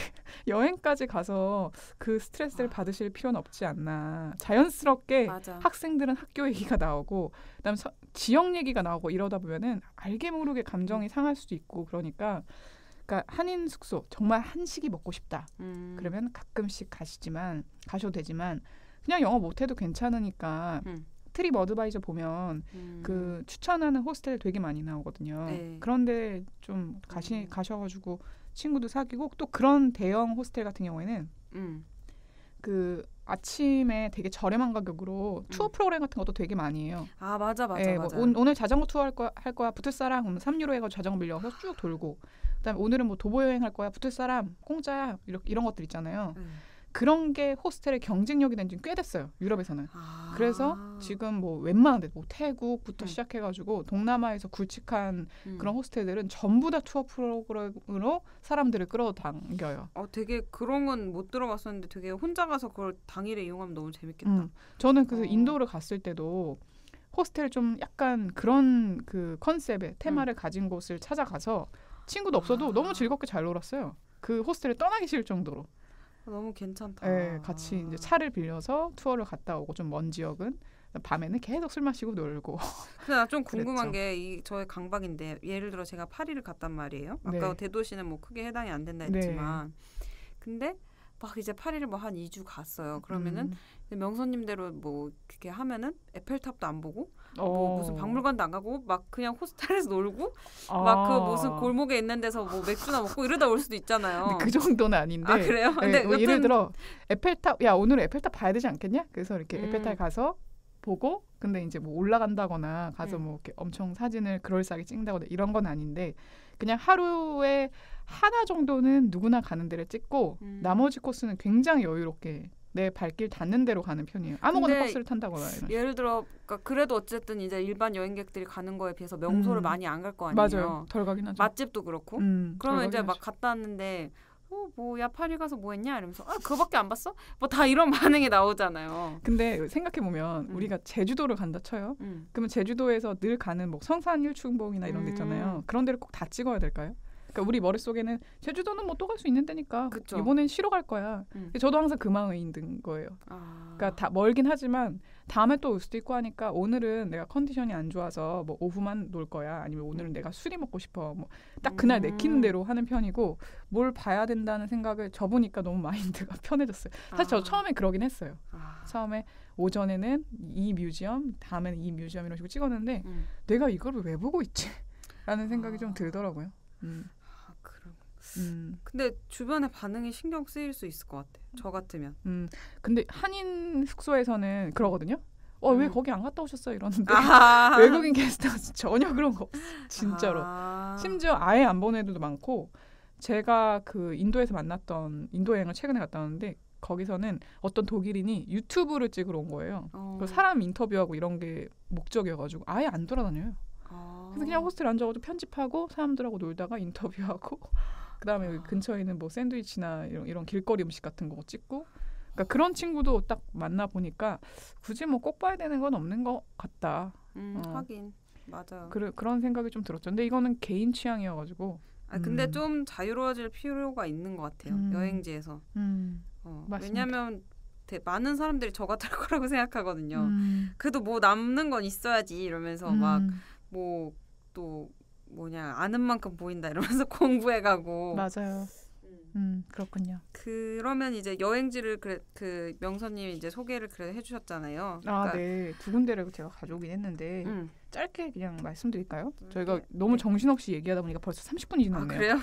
여행까지 가서 그 스트레스를 받으실 필요는 없지 않나. 자연스럽게 맞아. 학생들은 학교 얘기가 나오고 그다음 지역 얘기가 나오고 이러다 보면은 알게 모르게 감정이 상할 수도 있고 그러니까 한인 숙소 정말 한식이 먹고 싶다. 그러면 가끔씩 가셔도 되지만 그냥 영어 못해도 괜찮으니까 트립 어드바이저 보면 그 추천하는 호스텔 되게 많이 나오거든요. 네. 그런데 좀 가셔가지고 친구도 사귀고 또 그런 대형 호스텔 같은 경우에는 그 아침에 되게 저렴한 가격으로 투어 프로그램 같은 것도 되게 많이 해요. 맞아. 오늘 자전거 투어 할 거야 붙을 사람 그러면 3유로 해가지고 자전거 빌려서 쭉 돌고 그다음에 오늘은 뭐 도보 여행 할 거야 붙을 사람 공짜야 이런 것들 있잖아요. 그런 게 호스텔의 경쟁력이 된 지 꽤 됐어요. 유럽에서는. 그래서 지금 뭐 웬만한 데 뭐 태국부터 시작해가지고 동남아에서 굵직한 그런 호스텔들은 전부 다 투어 프로그램으로 사람들을 끌어당겨요. 되게 그런 건 못 들어봤었는데 되게 혼자 가서 그걸 당일에 이용하면 너무 재밌겠다. 저는 그래서 인도를 갔을 때도 호스텔 좀 약간 그런 그 컨셉의 테마를 가진 곳을 찾아가서 친구도 없어도 너무 즐겁게 잘 놀았어요. 그 호스텔을 떠나기 싫을 정도로. 너무 괜찮다. 네, 같이 이제 차를 빌려서 투어를 갔다 오고 좀 먼 지역은 밤에는 계속 술 마시고 놀고. 근데 나 좀 궁금한 게 저의 강박인데 예를 들어 제가 파리를 갔단 말이에요. 아까 네. 대도시는 뭐 크게 해당이 안 된다 했지만 근데 막 이제 파리를 뭐 한 2주 갔어요. 그러면은 명선님대로 뭐 그렇게 하면은 에펠탑도 안 보고 뭐 무슨 박물관도 안 가고 막 그냥 호스텔에서 놀고 막 그 무슨 골목에 있는 데서 뭐 맥주나 먹고 이러다 올 수도 있잖아요. 그 정도는 아닌데. 그래요? 네, 근데 뭐 예를 들어 에펠탑 오늘 에펠탑 봐야 되지 않겠냐? 그래서 이렇게 에펠탑 가서 보고 근데 이제 뭐 올라간다거나 가서 뭐 이렇게 엄청 사진을 그럴싸하게 찍는다거나 이런 건 아닌데 그냥 하루에 하나 정도는 누구나 가는 데를 찍고 나머지 코스는 굉장히 여유롭게 내 발길 닿는 대로 가는 편이에요. 아무거나 버스를 탄다거나 이런. 예를 들어 그래도 어쨌든 이제 일반 여행객들이 가는 거에 비해서 명소를 많이 안 갈 거 아니에요. 맞아요. 덜 가긴 하죠. 맛집도 그렇고. 그러면 이제 막 갔다 왔는데 뭐야 파리 가서 뭐 했냐 이러면서 그거밖에 안 봤어? 뭐 다 이런 반응이 나오잖아요. 근데 생각해보면 우리가 제주도를 간다 쳐요. 그러면 제주도에서 늘 가는 뭐 성산 일출봉이나 이런 데 있잖아요. 그런 데를 꼭 다 찍어야 될까요? 그러니까 우리 머릿속에는 제주도는 뭐 또 갈 수 있는 데니까 그쵸. 이번엔 쉬러 갈 거야. 저도 항상 그 마음에 있는 거예요. 그러니까 다 멀긴 하지만 다음에 또 올 수도 있고 하니까 오늘은 내가 컨디션이 안 좋아서 뭐 오후만 놀 거야. 아니면 오늘은 내가 술이 먹고 싶어. 뭐 딱 그날 내키는 대로 하는 편이고 뭘 봐야 된다는 생각을 접으니까 너무 마인드가 편해졌어요. 사실 저 처음에 그러긴 했어요. 처음에 오전에는 이 뮤지엄, 다음에는 이 뮤지엄 이런 식으로 찍었는데 내가 이걸 왜 보고 있지? 라는 생각이 좀 들더라고요. 근데 주변의 반응이 신경 쓰일 수 있을 것 같아. 저 같으면. 근데 한인 숙소에서는 그러거든요. 왜 거기 안 갔다 오셨어요? 이러는데 외국인 게스트하우스 전혀 그런 거 없어. 진짜로. 심지어 아예 안 보는 애들도 많고 제가 그 인도에서 만났던 인도 여행을 최근에 갔다 왔는데 거기서는 어떤 독일인이 유튜브를 찍으러 온 거예요. 사람 인터뷰하고 이런 게 목적이어가지고 아예 안 돌아다녀요. 그래서 그냥 호스텔 앉아가지고 편집하고 사람들하고 놀다가 인터뷰하고 그다음에 근처에 있는 뭐 샌드위치나 이런 길거리 음식 같은 거 찍고 그러니까 그런 친구도 딱 만나 보니까 굳이 뭐 꼭 봐야 되는 건 없는 것 같다. 하긴 맞아요. 그런 생각이 좀 들었죠. 근데 이거는 개인 취향이어가지고. 근데 좀 자유로워질 필요가 있는 것 같아요. 여행지에서. 왜냐하면 많은 사람들이 저 같을 거라고 생각하거든요. 그래도 뭐 남는 건 있어야지 이러면서 막 뭐 또 뭐냐 아는 만큼 보인다 이러면서 공부해가고. 맞아요. 그렇군요. 그러면 이제 여행지를 그 명선님이 이제 소개를 해주셨잖아요. 그러니까 네. 2군데를 제가 가져오긴 했는데 짧게 그냥 말씀드릴까요? 저희가 너무 정신없이 얘기하다 보니까 벌써 30분이 지났네요. 그래요?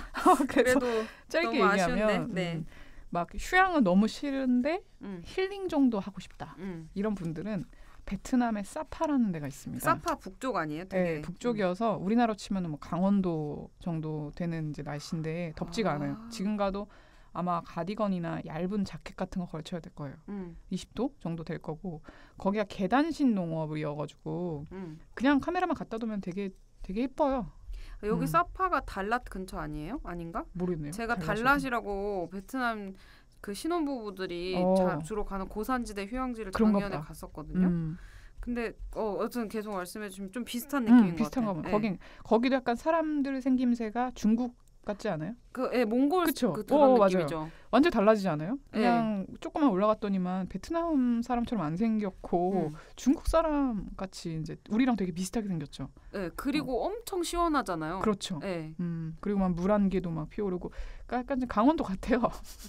그래서 그래도 짧게 너무 얘기하면 막 휴양은 너무 싫은데 힐링 정도 하고 싶다. 이런 분들은 베트남의 사파라는 데가 있습니다. 사파 북쪽 아니에요? 되게. 네, 북쪽이어서 우리나라로 치면 뭐 강원도 정도 되는 이제 날씨인데 덥지가 않아요. 지금 가도 아마 가디건이나 얇은 자켓 같은 거 걸쳐야 될 거예요. 20도 정도 될 거고 거기가 계단식 농업이어가지고 그냥 카메라만 갖다 두면 되게 예뻐요. 여기 사파가 달랏 근처 아니에요? 아닌가? 모르겠네요. 제가 달랏이라고 베트남 그 신혼부부들이 주로 가는 고산지대 휴양지를 작년에 갔었거든요. 근데 어쨌든 계속 말씀해 주시면 좀 비슷한 느낌인 것 같아요. 네. 거기도 약간 사람들 생김새가 중국 같지 않아요? 몽골 그쵸? 그런 느낌이죠. 맞아요. 완전 달라지지 않아요? 그냥 조금만 올라갔더니만 베트남 사람처럼 안 생겼고 중국 사람 같이 이제 우리랑 되게 비슷하게 생겼죠. 네, 그리고 엄청 시원하잖아요. 그렇죠. 네. 그리고 막 물 안개도 막 피어오르고 약간 강원도 같아요.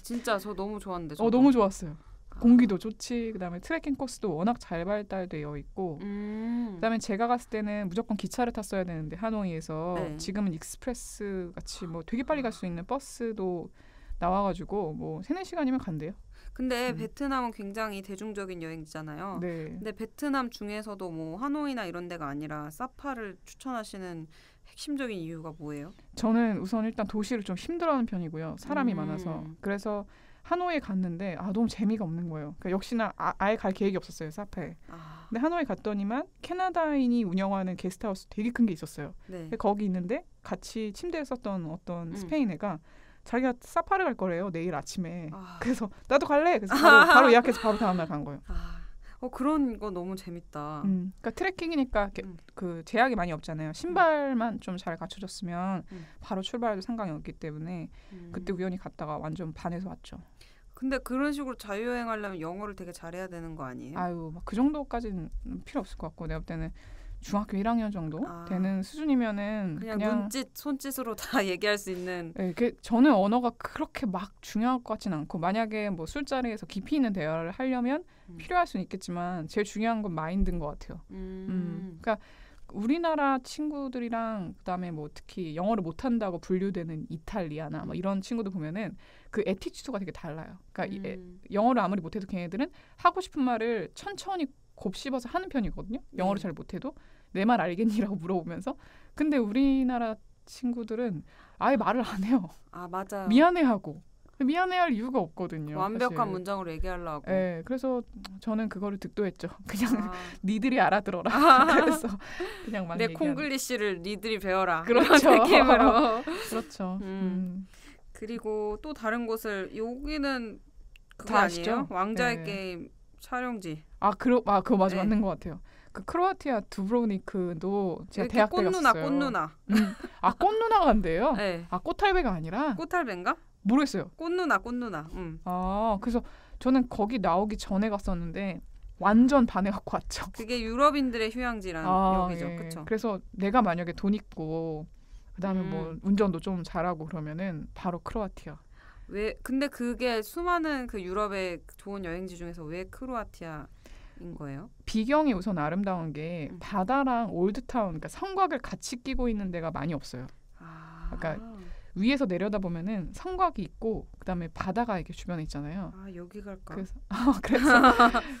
진짜 저 너무 좋았는데. 너무 좋았어요. 공기도 좋지. 그다음에 트레킹 코스도 워낙 잘 발달되어 있고 그다음에 제가 갔을 때는 무조건 기차를 탔어야 되는데 하노이에서 지금은 익스프레스 같이 뭐 되게 빨리 갈 수 있는 버스도 나와가지고 뭐 3-4시간이면 간대요. 근데 베트남은 굉장히 대중적인 여행지잖아요. 네. 근데 베트남 중에서도 뭐 하노이나 이런 데가 아니라 사파를 추천하시는 핵심적인 이유가 뭐예요? 저는 우선 일단 도시를 좀 힘들어하는 편이고요. 사람이 많아서. 그래서 하노이에 갔는데 너무 재미가 없는 거예요. 그러니까 역시나 아예 갈 계획이 없었어요. 사파에. 근데 하노이 갔더니만 캐나다인이 운영하는 게스트하우스 되게 큰 게 있었어요. 네. 거기 있는데 같이 침대에 썼던 어떤 스페인 애가 자기가 사파를 갈 거래요. 내일 아침에. 그래서 나도 갈래. 그래서 바로 예약해서 바로 다음날 간 거예요. 그런 거 너무 재밌다. 그러니까 트레킹이니까 그 제약이 많이 없잖아요. 신발만 좀 잘 갖춰졌으면 바로 출발해도 상관이 없기 때문에 그때 우연히 갔다가 완전 반해서 왔죠. 근데 그런 식으로 자유여행하려면 영어를 되게 잘해야 되는 거 아니에요? 막 그 정도까지는 필요 없을 것 같고 내가 볼 때는 중학교 1학년 정도 되는 수준이면은 그냥 눈짓, 손짓으로 다 얘기할 수 있는. 네, 저는 언어가 그렇게 막 중요할 것 같지는 않고 만약에 뭐 술자리에서 깊이 있는 대화를 하려면 필요할 수는 있겠지만 제일 중요한 건 마인드인 것 같아요. 그러니까 우리나라 친구들이랑 그다음에 뭐 특히 영어를 못한다고 분류되는 이탈리아나 뭐 이런 친구들 보면은 그 애티튜드가 되게 달라요. 그러니까 영어를 아무리 못해도 걔네들은 하고 싶은 말을 천천히 곱씹어서 하는 편이거든요. 영어를 잘 못해도 내 말 알겠니라고 물어보면서. 근데 우리나라 친구들은 아예 말을 안 해요. 맞아요. 미안해하고. 미안해할 이유가 없거든요. 완벽한 사실. 문장으로 얘기하려고. 네, 그래서 저는 그거를 득도했죠. 그냥 니들이 알아들어라. 그래서 그냥 막 내 콩글리시를 니들이 배워라. 그렇죠. 그런 느낌으로. 그렇죠. 그리고 또 다른 곳을 여기는 그거 다 아니에요? 아시죠? 왕자의 게임 촬영지. 그거 맞아 맞는 것 같아요. 그 크로아티아 두브로니크도 제가 대학 때 갔어요. 꽃누나. 꽃누나가 간대요? 네. 꽃할배가 아니라? 꽃할배인가? 모르겠어요. 꽃누나. 그래서 저는 거기 나오기 전에 갔었는데 완전 반해갖고 왔죠. 그게 유럽인들의 휴양지라는 여기죠. 예. 그렇죠. 그래서 내가 만약에 돈 있고 그다음에 뭐 운전도 좀 잘하고 그러면은 바로 크로아티아. 근데 그게 수많은 그 유럽의 좋은 여행지 중에서 왜 크로아티아인 거예요? 비경이 우선 아름다운 게 바다랑 올드타운, 그러니까 성곽을 같이 끼고 있는 데가 많이 없어요. 그러니까 위에서 내려다 보면은 성곽이 있고 그다음에 바다가 이렇게 주변에 있잖아요. 여기 갈까? 그래서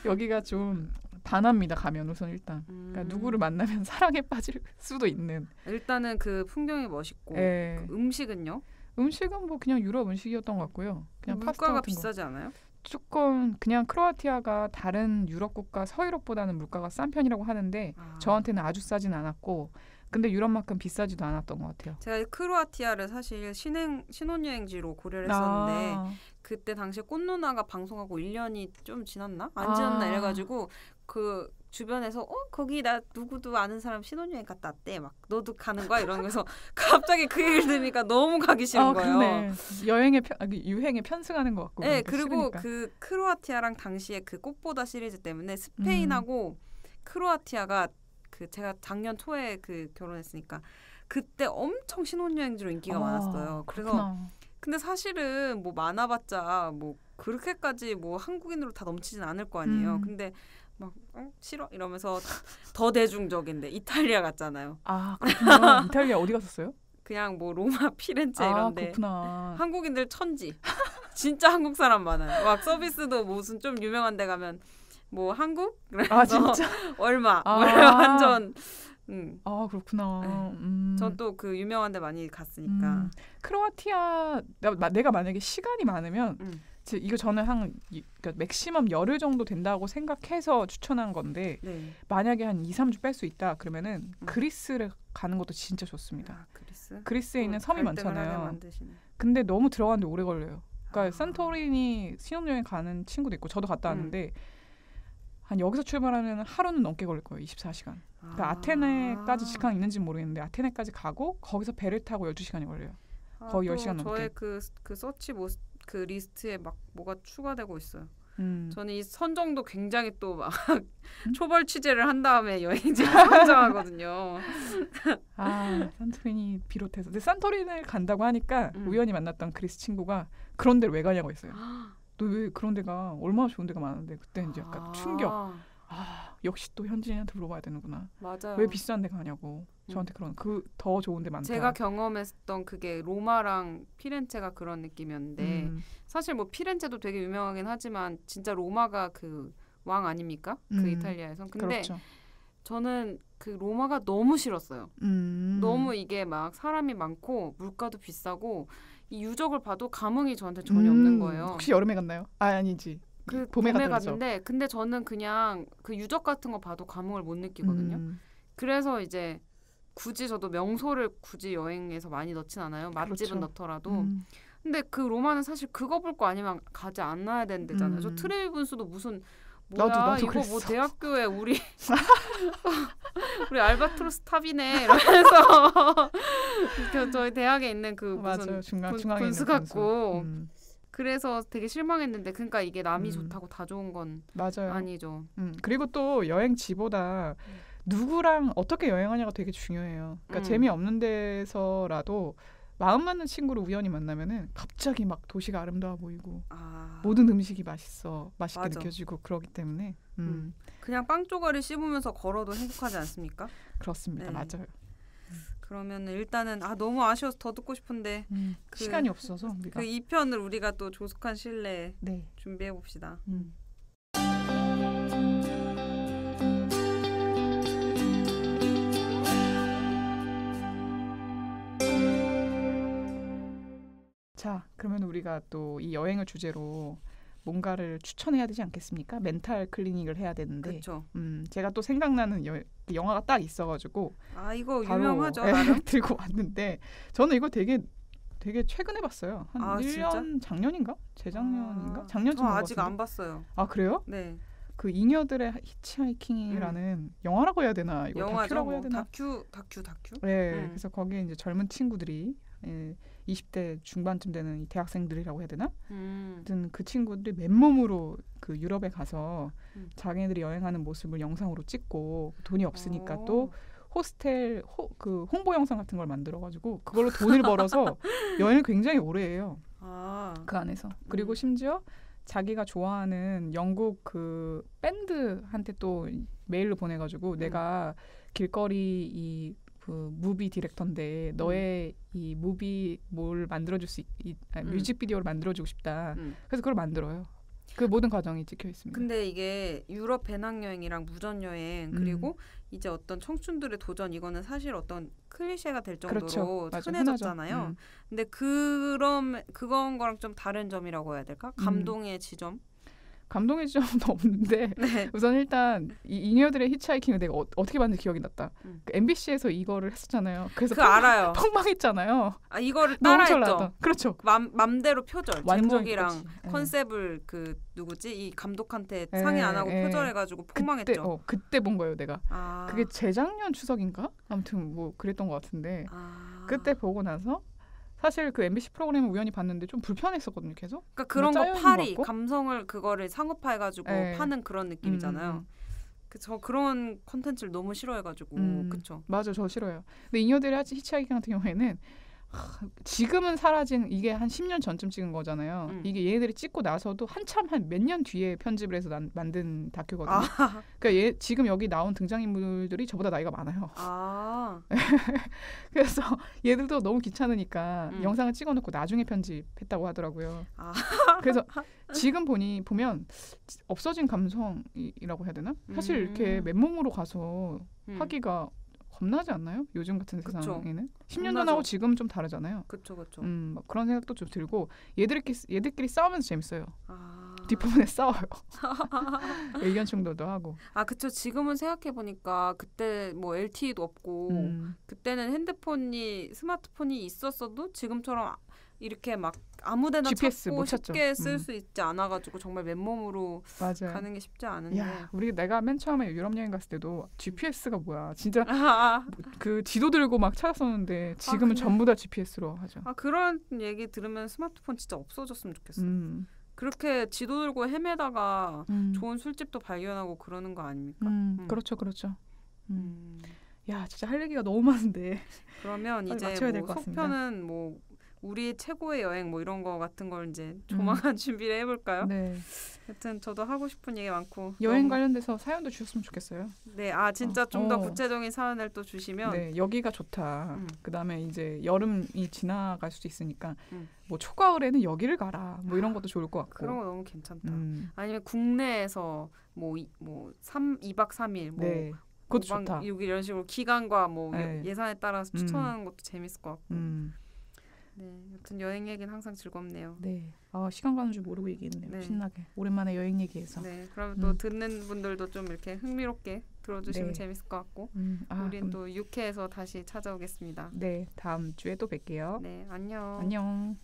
여기가 좀 반합니다. 가면 우선 일단 그러니까 누구를 만나면 사랑에 빠질 수도 있는. 일단은 그 풍경이 멋있고 그 음식은요? 음식은 뭐 그냥 유럽 음식이었던 것 같고요. 그냥 파스타 같은 거. 물가가 비싸지 않아요? 조금 그냥 크로아티아가 다른 유럽 국가 서유럽보다는 물가가 싼 편이라고 하는데 저한테는 아주 싸진 않았고 근데 유럽만큼 비싸지도 않았던 것 같아요. 제가 크로아티아를 사실 신혼여행지로 고려를 했었는데 그때 당시에 꽃누나가 방송하고 1년이 좀 지났나? 안 지났나 이래가지고 그 주변에서 거기 나 누구도 아는 사람 신혼여행 갔다 왔대. 막 너도 가는 거야? 이러면서 갑자기 그 얘기를 들으니까 너무 가기 싫은 거예요. 그러네. 유행에 편승하는 것 같고. 네, 그리고 싫으니까. 그 크로아티아랑 당시에 그 꽃보다 시리즈 때문에 스페인하고 크로아티아가 그 제가 작년 초에 그 결혼했으니까 그때 엄청 신혼여행지로 인기가 많았어요. 그래서 근데 사실은 뭐 많아봤자 뭐 그렇게까지 뭐 한국인으로 다 넘치진 않을 거 아니에요. 근데 막 싫어 이러면서 더 대중적인데 이탈리아 갔잖아요. 그렇구나. 이탈리아 어디 갔었어요? 그냥 뭐 로마, 피렌체 이런데. 그렇구나. 한국인들 천지. 진짜 한국 사람 많아요. 막 서비스도 무슨 좀 유명한 데 가면 뭐 한국? 아 진짜? 얼마? 완전. 아 그렇구나. 네. 전 또 그 유명한 데 많이 갔으니까. 크로아티아 내가 만약에 시간이 많으면 이거 저는 그러니까 맥시멈 열흘 정도 된다고 생각해서 추천한 건데 네. 만약에 한 2, 3주 뺄 수 있다 그러면은 그리스를 가는 것도 진짜 좋습니다. 그리스에 있는 섬이 많잖아요. 근데 너무 들어가는데 오래 걸려요. 그러니까 산토리니 신혼여행 가는 친구도 있고 저도 갔다 왔는데 한 여기서 출발하면 하루는 넘게 걸릴 거예요. 24시간. 그러니까 아테네까지 직항 있는지는 모르겠는데 아테네까지 가고 거기서 배를 타고 12시간이 걸려요. 거의 10시간 넘게. 저의 그 서치 그 리스트에 막 뭐가 추가되고 있어요. 저는 이 선정도 굉장히 또 막 초벌 취재를 한 다음에 여행지를 선정하거든요. 아 산토리니 비롯해서 근데 산토리니를 간다고 하니까 우연히 만났던 그리스 친구가 그런 데를 왜 가냐고 했어요. 너 왜 그런 데가 얼마나 좋은 데가 많은데 그때 이제 약간 충격. 역시 또 현지인한테 물어봐야 되는구나. 맞아요. 왜 비싼 데 가냐고. 저한테 그런 더 좋은 데 많다. 제가 경험했던 그게 로마랑 피렌체가 그런 느낌이었는데 사실 뭐 피렌체도 되게 유명하긴 하지만 진짜 로마가 그 왕 아닙니까? 그 이탈리아에선. 근데 그렇죠. 저는 그 로마가 너무 싫었어요. 너무 이게 막 사람이 많고 물가도 비싸고 이 유적을 봐도 감흥이 저한테 전혀 없는 거예요. 혹시 여름에 갔나요? 아니지. 그 봄에 갔는데 근데 저는 그냥 그 유적 같은 거 봐도 감흥을 못 느끼거든요. 그래서 이제 굳이 저도 명소를 굳이 여행에서 많이 넣진 않아요. 맛집은 그렇죠. 넣더라도. 근데 그 로마는 사실 그거 볼 거 아니면 가지 않아야 되는 데잖아요. 저 트레비 분수도 무슨 뭐야 나도 이거 그랬어. 뭐 대학교에 우리 알바트로스 탑이네 이러면서 저희 대학에 있는 그 무슨 중앙에 분수 같고 그래서 되게 실망했는데 그러니까 이게 남이 좋다고 다 좋은 건 맞아요. 아니죠. 그리고 또 여행지보다 누구랑 어떻게 여행하냐가 되게 중요해요. 그러니까 재미없는 데서라도 마음 맞는 친구를 우연히 만나면은 갑자기 막 도시가 아름다워 보이고 모든 음식이 맛있게 맞아. 느껴지고 그러기 때문에 그냥 빵 조각을 씹으면서 걸어도 행복하지 않습니까? 그렇습니다. 네. 맞아요. 그러면 일단은 너무 아쉬워서 더 듣고 싶은데 시간이 없어서 우리가. 그 2편을 우리가 또 조숙한 신뢰에 준비해 봅시다. 자, 그러면 우리가 또 이 여행을 주제로 뭔가를 추천해야 되지 않겠습니까? 멘탈 클리닉을 해야 되는데. 그렇죠. 제가 또 생각나는 영화가 딱 있어가지고. 이거 바로 유명하죠. 들고 왔는데 저는 이거 되게 최근에 봤어요. 한 1년 진짜? 작년인가? 재작년인가? 작년쯤 아직 안 봤어요. 아 그래요? 네. 그 잉여들의 히치하이킹이라는 영화라고 해야 되나? 이거 영화죠. 다큐라고 해야 되나? 다큐. 네. 그래서 거기에 이제 젊은 친구들이 20대 중반쯤 되는 이 대학생들이라고 해야 되나? 아무튼 그 친구들이 맨몸으로 그 유럽에 가서 자기네들이 여행하는 모습을 영상으로 찍고 돈이 없으니까 또 호스텔 그 홍보 영상 같은 걸 만들어가지고 그걸로 돈을 벌어서 여행을 굉장히 오래 해요. 그 안에서. 그리고 심지어 자기가 좋아하는 영국 그 밴드한테 또 메일로 보내가지고 내가 길거리 그 무비 디렉터인데 너의 이 무비 뭘 만들어줄 뮤직비디오를 만들어주고 싶다. 그래서 그걸 만들어요. 그 모든 과정이 찍혀 있습니다. 근데 이게 유럽 배낭여행이랑 무전여행 그리고 이제 어떤 청춘들의 도전 이거는 사실 어떤 클리셰가 될 정도로 그렇죠. 흔해졌잖아요. 근데 그건 거랑 좀 다른 점이라고 해야 될까? 감동의 지점? 감동의 지점도 없는데 우선 일단 이 잉여들의 히치하이킹을 내가 어떻게 봤는지 기억이 났다. 그 MBC에서 이거를 했었잖아요. 그래서 알아요. 폭망했잖아요. 이거를 따라했죠. 그렇죠. 맘대로 표절 제목이랑 컨셉을 그 누구지 이 감독한테 상의 안 하고 표절해가지고 폭망했죠. 그때 본 거예요, 내가. 그게 재작년 추석인가? 아무튼 뭐 그랬던 것 같은데 그때 보고 나서. 사실 그 MBC 프로그램을 우연히 봤는데 좀 불편했었거든요, 계속. 그러니까 그런 거 팔이 감성을 그거를 상업화해가지고 파는 그런 느낌이잖아요. 저 그런 콘텐츠를 너무 싫어해가지고 그쵸? 맞아, 저 싫어요. 근데 잉여들의 히치하이킹 같은 경우에는 지금은 사라진 이게 한 10년 전쯤 찍은 거잖아요. 이게 얘네들이 찍고 나서도 한참 한 몇 년 뒤에 편집을 해서 만든 다큐거든요. 그러니까 지금 여기 나온 등장인물들이 저보다 나이가 많아요. 그래서 얘들도 너무 귀찮으니까 영상을 찍어놓고 나중에 편집했다고 하더라고요. 그래서 지금 보면 없어진 감성이라고 해야 되나? 사실 이렇게 맨몸으로 가서 하기가 겁나지 않나요? 요즘 같은 세상에는 10년 전하고 지금 좀 다르잖아요. 그렇죠. 막 그런 생각도 좀 들고 얘들끼리 싸우면서 재밌어요. 뒷부분에 싸워요. 의견 충돌도 하고. 그쵸. 지금은 생각해 보니까 그때 뭐 LTE도 없고 그때는 스마트폰이 있었어도 지금처럼 이렇게 막 아무데나 GPS 찾고 못 찾죠. 쉽게 쓸 수 있지 않아가지고 정말 맨몸으로 맞아요. 가는 게 쉽지 않은데. 야, 내가 맨 처음에 유럽 여행 갔을 때도 GPS가 뭐야? 진짜 그 지도 들고 막 찾았었는데 지금은 전부 다 GPS로 하죠. 그런 얘기 들으면 스마트폰 진짜 없어졌으면 좋겠어. 그렇게 지도 들고 헤매다가 좋은 술집도 발견하고 그러는 거 아닙니까? 그렇죠. 야, 진짜 할 얘기가 너무 많은데. 그러면 이제 뭐 속편은 뭐 우리 최고의 여행 뭐 이런 거 같은 걸 이제 조만간 준비를 해볼까요? 네. 하여튼 저도 하고 싶은 얘기 많고 여행 관련돼서 사연도 주셨으면 좋겠어요. 네, 진짜 좀 더 구체적인 사연을 또 주시면. 네, 여기가 좋다. 그다음에 이제 여름이 지나갈 수도 있으니까 뭐 초가을에는 여기를 가라. 뭐 이런 것도 좋을 것 같고. 그런 거 너무 괜찮다. 아니면 국내에서 뭐 2박 3일 뭐 네, 그것도 좋다. 6일 이런 식으로 기간과 뭐 예산에 따라서 추천하는 것도 재밌을 것 같고. 네, 여튼 여행 얘기는 항상 즐겁네요. 네, 시간 가는 줄 모르고 얘기했네요. 네. 신나게 오랜만에 여행 얘기해서. 네, 그러면 또 듣는 분들도 좀 이렇게 흥미롭게 들어주시면 재밌을 것 같고. 우린 또 6회에서 다시 찾아오겠습니다. 네, 다음 주에 또 뵐게요. 네, 안녕. 안녕.